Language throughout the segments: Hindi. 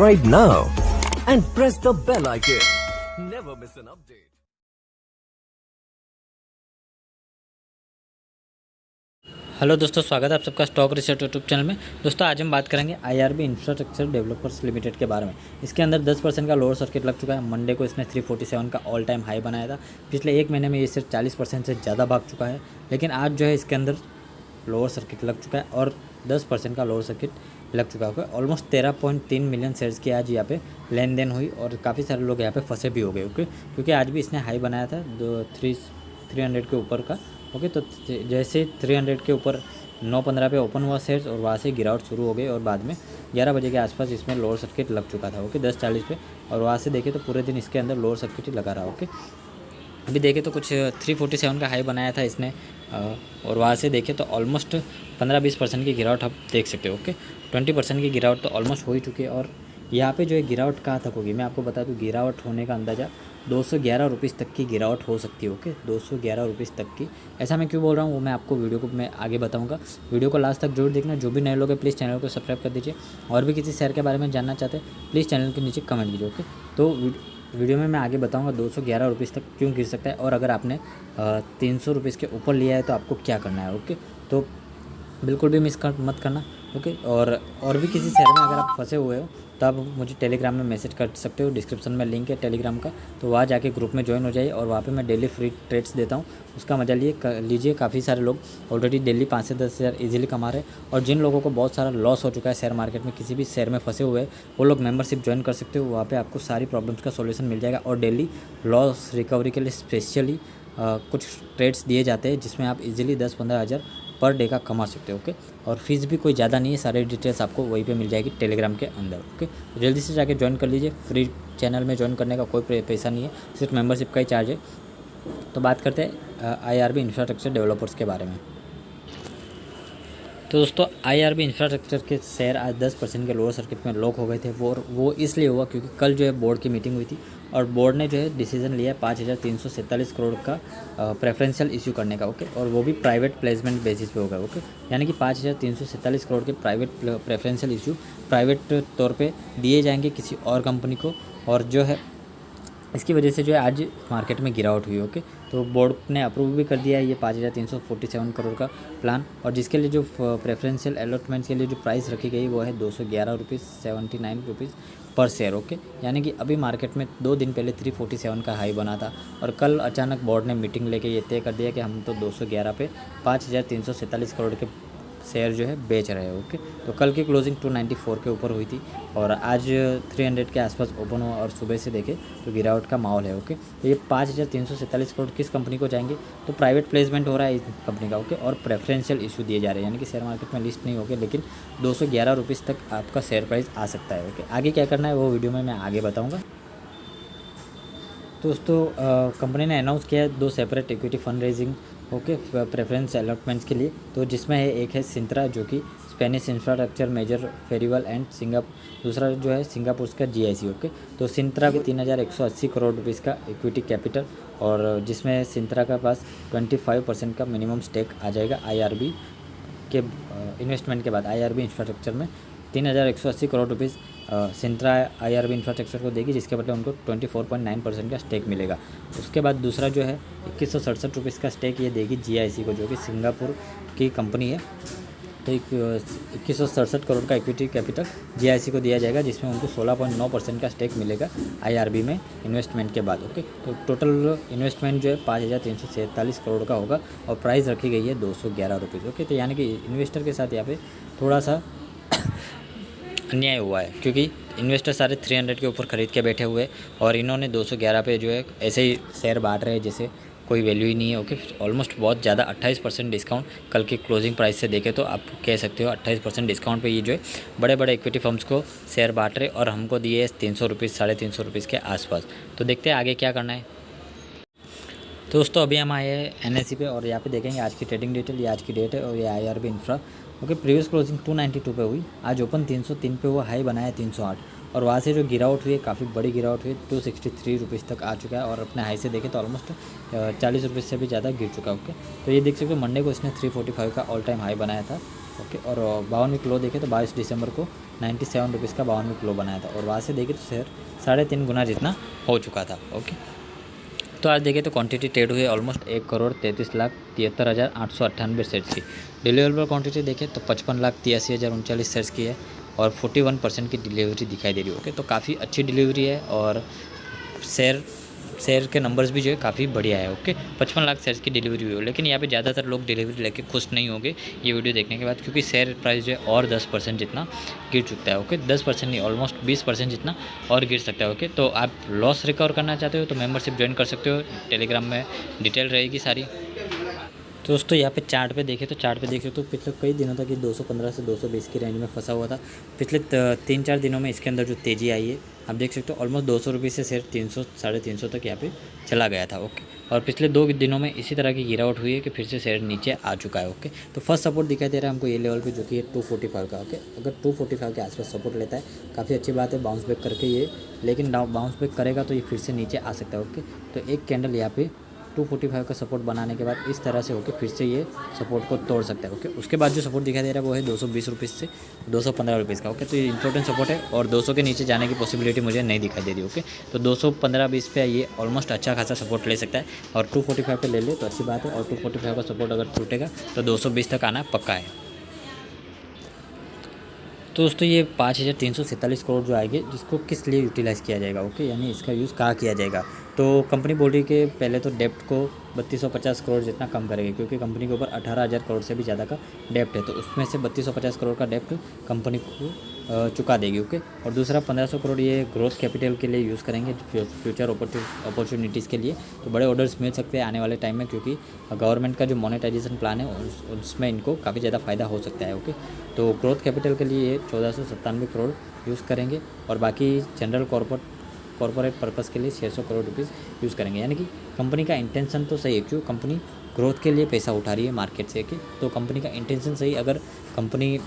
Subscribe now and press the bell icon. Never miss an update. Hello दोस्तों, स्वागत है आप सबका स्टॉक रिसर्च यूट्यूब चैनल में। दोस्तों आज हम बात करेंगे आईआरबी इंफ्रास्ट्रक्चर डेवलपर्स लिमिटेड के बारे में। इसके अंदर 10% का लोअर सर्किट लग चुका है। मंडे को इसने 347 का ऑल टाइम हाई बनाया था। पिछले एक महीने में ये सिर्फ 40% से ज़्यादा भाग चुका है, लेकिन आज जो है इसके अंदर लोअर सर्किट लग चुका है और 10% का लोअर सर्किट लग चुका है। ऑलमोस्ट 13.3 मिलियन शेयर्स की आज यहाँ पे लेन देन हुई और काफ़ी सारे लोग यहाँ पे फंसे भी हो गए। ओके, क्योंकि आज भी इसने हाई बनाया था 300 के ऊपर का। ओके, तो जैसे 300 के ऊपर 9:15 पे ओपन हुआ शेयर्स और वहाँ से गिरावट शुरू हो गई और बाद में 11 बजे के आसपास इसमें लोअर सर्किट लग चुका था। ओके, 10:40 पे, और वहाँ से देखे तो पूरे दिन इसके अंदर लोअर सर्किट ही लगा रहा। ओके, अभी देखे तो कुछ 347 का हाई बनाया था इसने और वहाँ से देखे तो ऑलमोस्ट 15-20% की गिरावट आप देख सकते हो। ओके, 20% की गिरावट तो ऑलमोस्ट हो ही चुकी है। और यहाँ पे जो है गिरावट कहाँ तक होगी मैं आपको बता दूँ। गिरावट होने का अंदाज़ा 211 रुपीज़ तक की गिरावट हो सकती है। ओके, 211 रुपीज़ तक की। ऐसा मैं क्यों बोल रहा हूँ वो मैं आपको वीडियो को मैं आगे बताऊँगा। वीडियो को लास्ट तक जरूर देखना। जो भी नए लोग हैं प्लीज़ चैनल को सब्सक्राइब कर दीजिए, और भी किसी शेयर के बारे में जानना चाहते हैं प्लीज़ चैनल के नीचे कमेंट कीजिए। ओके, तो वीडियो में मैं आगे बताऊंगा 211 रुपीज़ तक क्यों गिर सकता है, और अगर आपने 300 रुपीज़ के ऊपर लिया है तो आपको क्या करना है। ओके, तो बिल्कुल भी मत करना। ओके, और भी किसी शहर में अगर आप फंसे हुए हो तो आप मुझे टेलीग्राम में मैसेज कर सकते हो। डिस्क्रिप्शन में लिंक है टेलीग्राम का, तो वहाँ जाके ग्रुप में ज्वाइन हो जाइए और वहाँ पे मैं डेली फ्री ट्रेड्स देता हूँ, उसका मजा लीजिए। काफ़ी सारे लोग ऑलरेडी डेली 5 से 10 हज़ार ईजिली कमा रहे हैं, और जिन लोगों को बहुत सारा लॉस हो चुका है शेयर मार्केट में, किसी भी शेयर में फंसे हुए हैं, वो लोग मेंबरशिप ज्वाइन कर सकते हो। वहाँ पर आपको सारी प्रॉब्लम्स का सोल्यूशन मिल जाएगा और डेली लॉस रिकवरी के लिए स्पेशली कुछ ट्रेड्स दिए जाते हैं जिसमें आप इजीली 10-15 हज़ार पर डे का कमा सकते हो। ओके, और फीस भी कोई ज़्यादा नहीं है। सारी डिटेल्स आपको वहीं पे मिल जाएगी टेलीग्राम के अंदर। ओके, तो जल्दी से जाके ज्वाइन कर लीजिए। फ्री चैनल में ज्वाइन करने का कोई पैसा नहीं है, सिर्फ मेंबरशिप का ही चार्ज है। तो बात करते हैं आईआरबी इंफ्रास्ट्रक्चर डेवलपर्स के बारे में। तो दोस्तों आईआरबी इंफ्रास्ट्रक्चर के शेयर आज 10% के लोअर सर्किट में लॉक हो गए थे। वो इसलिए हुआ क्योंकि कल जो है बोर्ड की मीटिंग हुई थी और बोर्ड ने जो है डिसीजन लिया 5347 करोड़ का प्रेफरेंशियल इशू करने का। ओके, और वो भी प्राइवेट प्लेसमेंट बेसिस पे होगा। ओके, यानी कि 5347 करोड़ के प्राइवेट प्रेफरेंशियल इशू प्राइवेट तौर पे दिए जाएंगे किसी और कंपनी को, और जो है इसकी वजह से जो है आज मार्केट में गिरावट हुई। ओके, तो बोर्ड ने अप्रूव भी कर दिया है ये 5347 करोड़ का प्लान, और जिसके लिए जो प्रेफरेंशियल अलॉटमेंट्स के लिए जो प्राइस रखी गई वो है 211 रुपीज़ 79 रुपीज़ पर शेयर। ओके, यानी कि अभी मार्केट में 2 दिन पहले 347 का हाई बना था, और कल अचानक बोर्ड ने मीटिंग लेके ये तय कर दिया कि हम तो 211 पे 5347 करोड़ के शेयर जो है बेच रहे हैं। ओके, तो कल की क्लोजिंग 294 के ऊपर हुई थी और आज 300 के आसपास ओपन हुआ, और सुबह से देखे तो गिरावट का माहौल है। ओके, तो ये 5347 करोड़ किस कंपनी को जाएंगे, तो प्राइवेट प्लेसमेंट हो रहा है इस कंपनी का। ओके, और प्रेफरेंशियल इशू दिए जा रहे हैं, यानी कि शेयर मार्केट में लिस्ट नहीं होगी, लेकिन 211 रुपीज़ तक आपका शेयर प्राइस आ सकता है। ओके, आगे क्या करना है वो वीडियो में मैं आगे बताऊँगा। दोस्तों कंपनी ने अनाउंस किया है 2 separate equity fund raising. Okay, preference allotments के लिए, तो जिसमें है एक है सिंत्रा जो कि स्पेनिश इंफ्रास्ट्रक्चर मेजर फेरिवल एंड दूसरा जो है सिंगापुर का जीआईसी। ओके, तो सिंत्रा भी 3180 करोड़ रुपीज़ का इक्विटी कैपिटल, और जिसमें सिंत्रा का पास 25% का मिनिमम स्टेक आ जाएगा आईआरबी के इन्वेस्टमेंट के बाद। आईआरबी इंफ्रास्ट्रक्चर में 3180 करोड़ रुपीज़ सिंत्रा आईआरबी इंफ्रास्ट्रक्चर को देगी, जिसके बदले उनको 24.9% का स्टेक मिलेगा। उसके बाद दूसरा जो है 2167 रुपीज़ का स्टेक ये देगी जीआईसी को, जो कि सिंगापुर की कंपनी है। तो 2167 करोड़ का इक्विटी कैपिटल जीआईसी को दिया जाएगा, जिसमें उनको 16.9% का स्टेक मिलेगा आईआरबी में इन्वेस्टमेंट के बाद। ओके, तो टोटल इन्वेस्टमेंट जो है 5347 करोड़ का होगा, और प्राइस रखी गई है 211 रुपीज़। ओके, तो यानी कि इन्वेस्टर के साथ यहाँ पे थोड़ा सा अन्याय हुआ है, क्योंकि इन्वेस्टर सारे 300 के ऊपर ख़रीद के बैठे हुए और इन्होंने 211 पे जो है ऐसे ही शेयर बांट रहे हैं जैसे कोई वैल्यू ही नहीं है। ओके, ऑलमोस्ट बहुत ज़्यादा 28% डिस्काउंट कल की क्लोजिंग प्राइस से देखे तो आप कह सकते हो 28% डिस्काउंट पे ये जो है बड़े बड़े इक्विटी फर्म्स को शेयर बांट रहे, और हमको दिए 300 रुपीज़ 350 रुपीज़ के आसपास। तो देखते हैं आगे क्या करना है। तो दोस्तों अभी हम आए हैं एनएससी पे, और यहाँ पे देखेंगे आज की ट्रेडिंग डिटेल। ये आज की डेट है और ये IRB infra. Okay, previous closing 292 पे हुई, आज ओपन 303 पे हुआ, हाई बनाया 308, और वहाँ से जो गिरावट हुई है काफ़ी बड़ी गिरावट हुई, 263 रुपीज़ तक आ चुका है, और अपने हाई से देखें तो ऑलमोस्ट 40 रुपये से भी ज़्यादा गिर चुका है। ओके, तो ये देख सकते हो मंडे को इसने 345 का ऑल टाइम हाई बनाया था, ओके। और 52 वीक लो देखे तो 22 दिसंबर को 97 रुपीज़ का 52 वीक लो बनाया था, और वहाँ से देखे तो शेयर 3.5 गुना जितना हो चुका था। ओके, तो आज देखें तो क्वांटिटी ट्रेड हुई है ऑलमोस्ट 1,33,73,898 शेयर्स की। डिलीवरेबल क्वांटिटी देखें तो 55,83,039 शेयर्स की है, और 41% की डिलीवरी दिखाई दे रही है। ओके, तो काफ़ी अच्छी डिलीवरी है, और शेयर के नंबर्स भी जो है काफ़ी बढ़िया है। ओके, 55 लाख शेयर्स की डिलीवरी हुई है, लेकिन यहाँ पे ज़्यादातर लोग डिलीवरी लेके खुश नहीं होंगे ये वीडियो देखने के बाद, क्योंकि शेयर प्राइस जो है और 10% जितना गिर चुका है। ओके, 10% नहीं, ऑलमोस्ट 20% जितना और गिर सकता है। ओके, तो आप लॉस रिकवर करना चाहते हो तो मेंबरशिप ज्वाइन कर सकते हो, टेलीग्राम में डिटेल रहेगी सारी। तो दोस्तों यहाँ पे चार्ट पे देखें तो पिछले कई दिनों तक ये 215 से 220 की रेंज में फंसा हुआ था। पिछले 3-4 दिनों में इसके अंदर जो तेज़ी आई है आप देख सकते हो, ऑलमोस्ट 200 रुपये से शेयर 300 350 तक यहाँ पे चला गया था। ओके, और पिछले 2 दिनों में इसी तरह की गिरावट हुई है कि फिर से शेयर नीचे आ चुका है। ओके, तो फर्स्ट सपोर्ट दिखाई दे रहा है हमको ये लेवल पे, जो कि है 245 का। ओके, अगर 245 के आसपास सपोर्ट लेता है काफ़ी अच्छी बात है, बाउंस बैक करके ये, लेकिन बाउंस बैक करेगा तो ये फिर से नीचे आ सकता है। ओके, तो एक कैंडल यहाँ पे 245 का सपोर्ट बनाने के बाद इस तरह से होकर फिर से ये सपोर्ट को तोड़ सकता है। ओके, उसके बाद जो सपोर्ट दिखाई दे रहा है वो है 220 रुपीज़ से 215 रुपीज़ का। ओके, तो ये इंपॉर्टेंट सपोर्ट है, और 200 के नीचे जाने की पॉसिबिलिटी मुझे नहीं दिखाई दे रही। ओके, तो 215-20 पे ये ऑलमोस्ट अच्छा खासा सपोर्ट ले सकता है, और 245 पे ले ले तो अच्छी बात है, और 245 का सपोर्ट अगर टूटेगा तो 220 तक आना पक्का है। तो दोस्तों ये 5,347 करोड़ जो आएंगे, जिसको किस लिए यूटिलाइज़ किया जाएगा। ओके, यानी इसका यूज़ कहाँ किया जाएगा। तो कंपनी बोल रही है कि पहले तो डेप्ट को 3250 करोड़ जितना कम करेगी, क्योंकि कंपनी के ऊपर 18,000 करोड़ से भी ज़्यादा का डेप्ट है, तो उसमें से 3250 करोड़ का डेप्ट कंपनी को चुका देगी। ओके, और दूसरा 1500 करोड़ ये ग्रोथ कैपिटल के लिए यूज़ करेंगे, फ्यूचर अपॉर्चुनिटीज़ के लिए। तो बड़े ऑर्डर्स मिल सकते हैं आने वाले टाइम में, क्योंकि गवर्नमेंट का जो मोनेटाइजेशन प्लान है उसमें इनको काफ़ी ज़्यादा फ़ायदा हो सकता है। ओके, तो ग्रोथ कैपिटल के लिए 1497 करोड़ यूज़ करेंगे, और बाकी जनरल कॉर्पोरेट पर्पस के लिए 600 करोड़ रुपीज़ यूज़ करेंगे। यानी कि कंपनी का इंटेंशन तो सही है, क्यों कंपनी ग्रोथ के लिए पैसा उठा रही है मार्केट से। कि तो कंपनी का इंटेंशन सही, अगर कंपनी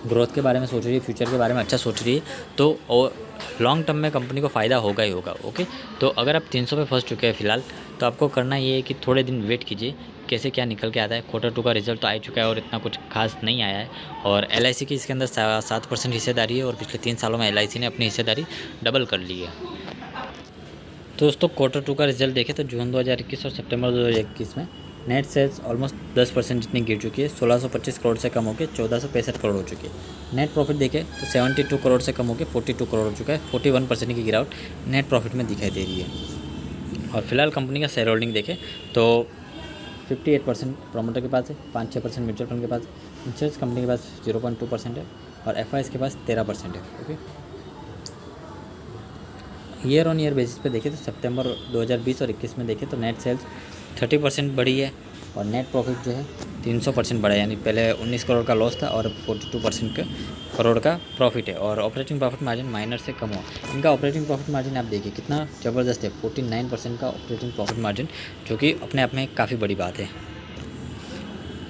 ग्रोथ के बारे में सोच रही है, फ्यूचर के बारे में अच्छा सोच रही है, तो और लॉन्ग टर्म में कंपनी को फ़ायदा होगा ही होगा। ओके, तो अगर आप 300 पे फंस चुके हैं फिलहाल, तो आपको करना ये है कि थोड़े दिन वेट कीजिए कैसे क्या निकल के आता है। Q2 का रिजल्ट तो आ चुका है और इतना कुछ खास नहीं आया है, और LIC की इसके अंदर 7% हिस्सेदारी है, और पिछले 3 सालों में LIC ने अपनी हिस्सेदारी डबल कर ली है। तो दोस्तों Q2 का रिजल्ट देखें तो जून 2021 और सितंबर 2021 में नेट सेल्स ऑलमोस्ट 10% जितनी गिर चुकी है, 1625 करोड़ से कम होकर 1465 करोड़ हो चुकी है। नेट प्रॉफिट देखें तो 72 करोड़ से कम होकर 42 करोड़ हो चुका है, 41% की गिरावट नेट प्रॉफिट में दिखाई दे रही है। और फिलहाल कंपनी का शेयर होल्डिंग देखें तो 58% प्रमोटर के पास है, 5-6% म्यूचुअल फंड के पास, इंश्योरेंस कंपनी के पास 0.2% है, और FIs के पास 13% है। Okay, year on year basis पे देखें तो सितंबर 2020 और 21 में देखें तो नेट सेल्स 30% बढ़ी है, और नेट प्रॉफिट जो है 300% बढ़ा है। यानी पहले 19 करोड़ का लॉस था और 42% करोड़ का प्रॉफिट है, और ऑपरेटिंग प्रॉफिट मार्जिन माइनर से कम हुआ। इनका ऑपरेटिंग प्रॉफिट मार्जिन आप देखिए कितना ज़बरदस्त है, 49% का ऑपरेटिंग प्रॉफिट मार्जिन, जो कि अपने आप में काफ़ी बड़ी बात है।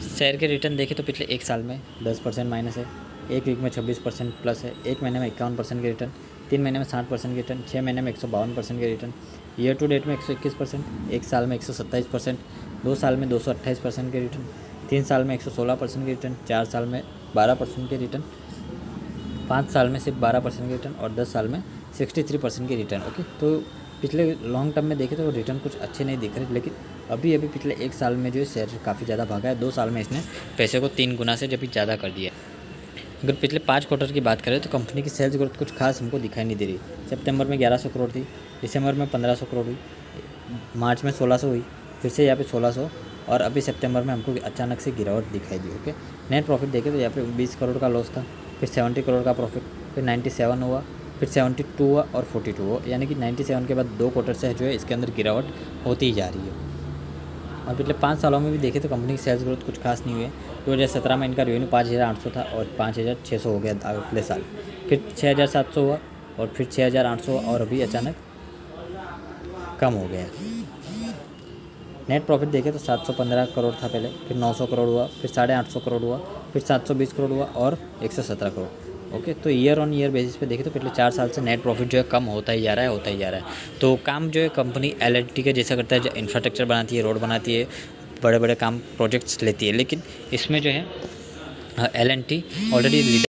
शेयर के रिटर्न देखें तो पिछले 1 साल में 10% माइनस है, 1 वीक में 26% प्लस है, 1 महीने में 51% के रिटर्न, 3 महीने में 60% के रिटर्न, 6 महीने में 152% के रिटर्न, ईयर टू डेट में 121%, 1 साल में 127%, 2 साल में 228% के रिटर्न, 3 साल में 116% के रिटर्न, 4 साल में 12% के रिटर्न, 5 साल में सिर्फ 12% के रिटर्न, और 10 साल में 63% के रिटर्न। ओके, तो पिछले लॉन्ग टर्म में देखें तो रिटर्न कुछ अच्छे नहीं दिख रहे, लेकिन अभी पिछले 1 साल में जो है शेयर काफ़ी ज़्यादा भागा है। 2 साल में इसने पैसे को 3 गुना से जब भी ज़्यादा कर दिया। अगर पिछले 5 क्वार्टर की बात करें तो कंपनी की सेल्स ग्रोथ कुछ खास हमको दिखाई नहीं दे रही। सितंबर में 1100 करोड़ थी, दिसंबर में 1500 करोड़ हुई, मार्च में 1600 हुई, फिर से यहाँ पे 1600, और अभी सितंबर में हमको अचानक से गिरावट दिखाई दी। ओके, नेट प्रॉफिट देखें तो यहाँ पे 20 करोड़ का लॉस था, फिर 70 करोड़ का प्रॉफिट, फिर 97 हुआ, फिर 72 हुआ, और 42 हुआ। यानी कि 97 के बाद 2 क्वार्टर से जो है इसके अंदर गिरावट होती ही जा रही है। और पिछले 5 सालों में भी देखें तो कंपनी की सेल्स ग्रोथ कुछ खास नहीं हुई है। 2017 में इनका रेवेन्यू 5,800 था और 5,600 हो गया अगले साल, फिर 6,700 हुआ, और फिर 6,800 हुआ, और अभी अचानक कम हो गया। नेट प्रॉफिट देखें तो 715 करोड़ था पहले, फिर 900 करोड़ हुआ, फिर 850 करोड़ हुआ, फिर 720 करोड़ हुआ, और 117 करोड़। ओके, तो ईयर ऑन ईयर बेसिस पे देखें तो पिछले 4 साल से नेट प्रॉफिट जो है कम होता ही जा रहा है। तो काम जो है कंपनी LNT के जैसा करता है, जो इंफ्रास्ट्रक्चर बनाती है, रोड बनाती है, बड़े बड़े काम प्रोजेक्ट्स लेती है, लेकिन इसमें जो है L&T ऑलरेडी